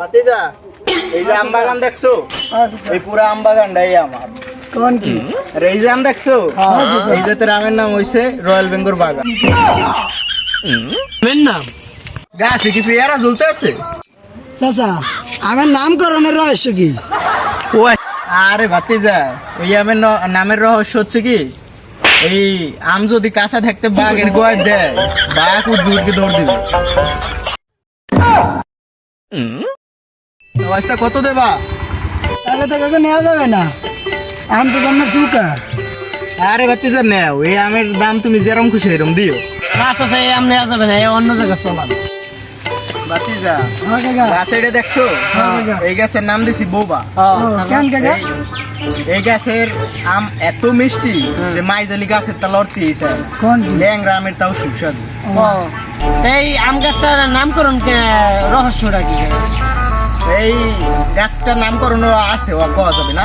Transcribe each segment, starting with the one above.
ভাতিজা এই যে আম বাগান দেখছো এই পুরো আম বাগানটাই আমার। কোন কি এই যে আম দেখছো এই যে তোর আমের নাম হইছে রয়্যাল বেঙ্গল বাগান। এর নাম গাছে কি পেয়ারা ঝুলতে আছে? চাচা আমার নামকরণের রহস্য কি? আরে ভাতিজা এই আমের নামের রহস্য হচ্ছে কি, এই আম যদি কাঁচা থাকতে বাঘের গোয়ায় দেয় বাঘ উঠকে দৌড় দিবে। আওয়াজটা কত দেবা? তাহলে তো কাকা নেওয়া যাবে না, আম তো জন্মের চুকা। আরে ভাতিজা নেও, এই আমের দাম তুমি যেরকম খুশি এরকম দিও। আচ্ছা এই আম নেওয়া যাবে না, এই অন্য জায়গায় চলাম। ভাতিজা হ্যাঁ কাকা। গাছ এটা দেখছো? এই গাছের নাম দিছি বোবা। কেন কাকা? এই গাছের আম এত মিষ্টি যে মাইজালি গাছের তা লড়তে কোন ল্যাংরা আমের তাও সুস্বাদু। এই আম গাছটার নামকরণ রহস্যটা কি? এই গাছটার নামকরণ আছে, ও কওয়া যাবে না।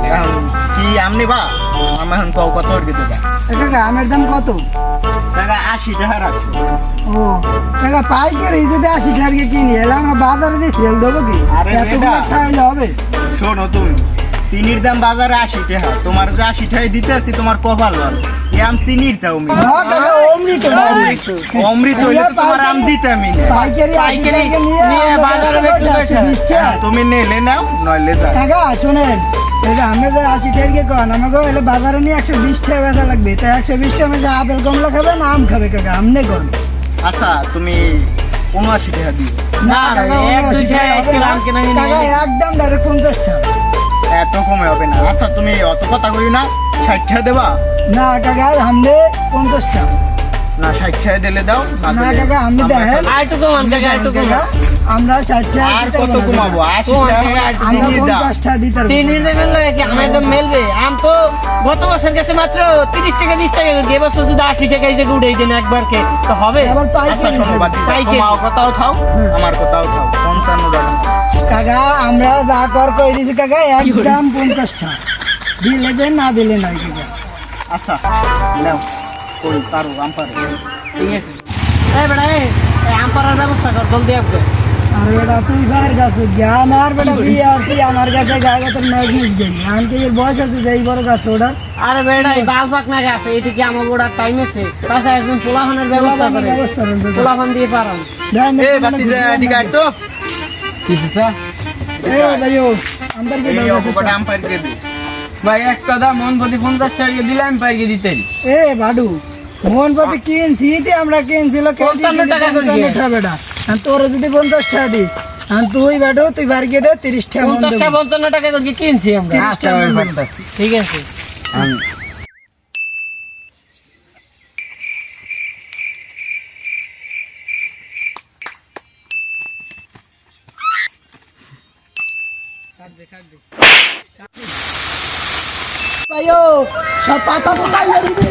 এখন কি আম নিবা? আমি এখন কত আর কি দেবা? কাকা আমের দাম কত? টাকা 80 টাকা রাখছো। ও কাকা পাইকারি যদি 80 টাকা কিনি, এলে আমরা বাজারে দিয়ে সেল দেবো কি? আরে এতগুলো বেটা। খাইলে হবে? শোনো তুমি, চিনির দাম বাজারে 80 টাকা, তোমার যে 80 টাকায় দিতে আছি তোমার কপাল ভালো। এই আম চিনির তাও হ্যাঁ কাকা, অমৃত না। অমৃত হইলে তো তোমার আম দিতে আমি না। পাইকারি 80 টাকা নিয়ে বাজারে বিক্রি করছে 20 টাকা। তুমি নিলে নাও নইলে যাও। কাকা শুনেন, এই যে আমি যে 80 টাকা কন, আমাকে এলে বাজারে নিয়ে 120 টাকা বেচা লাগবে। তাই 120 টাকা মধ্যে আপেল কমলা খাবে না আম খাবে কাকা? আমনে কোন? আচ্ছা তুমি 79 টাকা দিও। না কাকা, 80 টাকা কাকা একদম ডাইরেক্ট 50 টাকা। এত কমে হবে না। আচ্ছা তুমি অত কথা কই না, 60 টাকা দেবা? না কাকা আমনে 50 টাকা। না 60 টাকা দিলে দাও। না কাকা আমনে দেখেন আরেকটু কমান কাকা, আরেকটু কাকা, আমরা 60 টাকা আর দিতে কত পারবো না। কমাবো? 80 টাকা আমরা চিনি দাও। 50 টাকা দিতে পারবো। চিনির দেবেন লাগে কি আমার একদম মেলবে? আম তো গত বছর গেছে মাত্র 30 টাকা 20 টাকা, এ বছর শুধু 80 টাকা এই যে উড়াই দেন একবার কে তো হবে? আবার আচ্ছা পাইকারি শোনো বাতি, পাইকারি। তোমার কথাও থাও আমার কথাও থাও, 55 টাকা। কাকা আমরা যা কর কই দিছি কাকা, একদম 50 টাকা। দিলে দেন, না দিলে নাই কাকা। আচ্ছা নাও, কই পারো আম পারো। ঠিক আছে। এই বেটা এই আম পাড়ার ব্যবস্থা কর জলদি আপকে। আর বেটা তুই ভার গাছ গিয়া আমার বেটা বিয়ে আর তুই আমার কাছে গায়ে তোর ম্যাগনিস গেলি। আমাকে এর বয়স আছে যে এই বড় গাছ ওঠার। আরে বেটা এই বাল পাক না গেছে, এটা কি আমার গোড়ার টাইম আছে? তাছাড়া একজন পোলাফানের ব্যবস্থা করে, ব্যবস্থা করতে হবে। পোলাফান দিয়ে পারাম। দেন, এ বাতি যা এদিকে আয় তো। কি দিছা? এ ভাইও আমাদের কে এই দাও অপকটা আম পাইরে দে। ভাই একটা দাম মন প্রতি 50 টাকা দিলে আমি পাইকে দিতেন। এ বাডু মোহনপতি কিনছি তে আমরা কিনছিল 55 টাকা করে দিয়ে। 55 টাকা বেটা। আর তোর যদি 50 টাকা দি, আর তুই বাডু তুই বার গিয়ে দে 30 টাকা মন 50 দেবো। টাকা 55 টাকা করে কিনছি আমরা। 30 টাকা মন দেবো। ঠিক আছে। ভাইও সব পাতা পোকাই দিবি।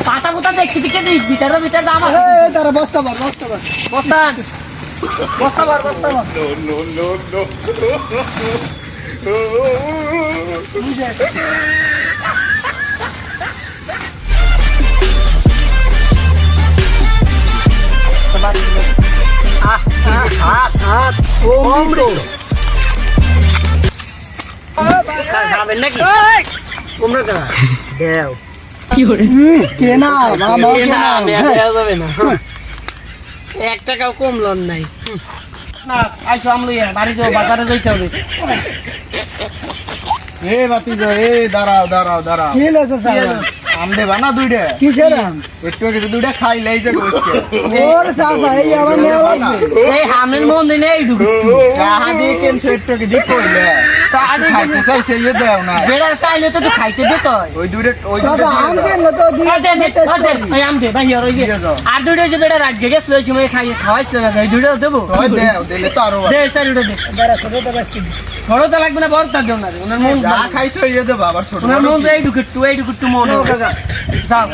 পাতা কোথা দেখছি দিকে দিই ভিতরে দাম আছে। এ তারা বস্তা বার বস্তান বস্তা বার। খাবেন নাকি? কুমড়ো কেনা দেও। কেনা মামা কেনা দেওয়া যাবে না। 1 টাকাও কম লন নাই। না আইসো আমলইয়া বাড়ি যাও, বাজারে যাইতে হবে। এ বাতি যা, এ দাঁড়াও দাঁড়াও দাঁড়াও। কি লেছে স্যার? আম দেবা না দুইটা? কিসের আম? একটু একটু দুইটা খাই লাই যে কইছে। ওর চাচা এই আবার নেওয়া লাগবে। এই হামনের মন দিনে এই ঢুকু কাহা দিয়ে কেনছো একটু কি দিতে হইলে? খাইতে চাইছে ইয়ে দেও না। বেড়া চাইলে তো একটু খাইতে দিত হয়। ওই দুইটা চাচা আম কিনলে তো দুই টেস্ট করি। আম দে ভাই আর ওই যে আর দুইটা যে বেড়া রাত গেছে ওই সময় খাওয়াইছিল না, এই দুইটা দেবো। ওই দেও, দিলে তো আরো দে চারুটা দে। বেড়া ছোট তো বেশি। বড় তো লাগবে না, বড় তার দেও না। ওনার মন যা খাইছো ইয়ে দেবা আবার ছোট ওনার বড় মন কি? তো এই ঢুকু মন। ও কাকা যাও।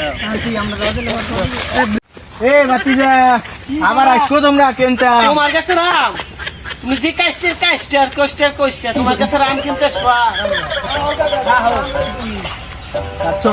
এ বাতি যা, আবার আসছো তোমরা কেনতা? তোমার কাছে রাম তুমি যে কষ্টের তোমার কাছে রাম কিনতে আসছো?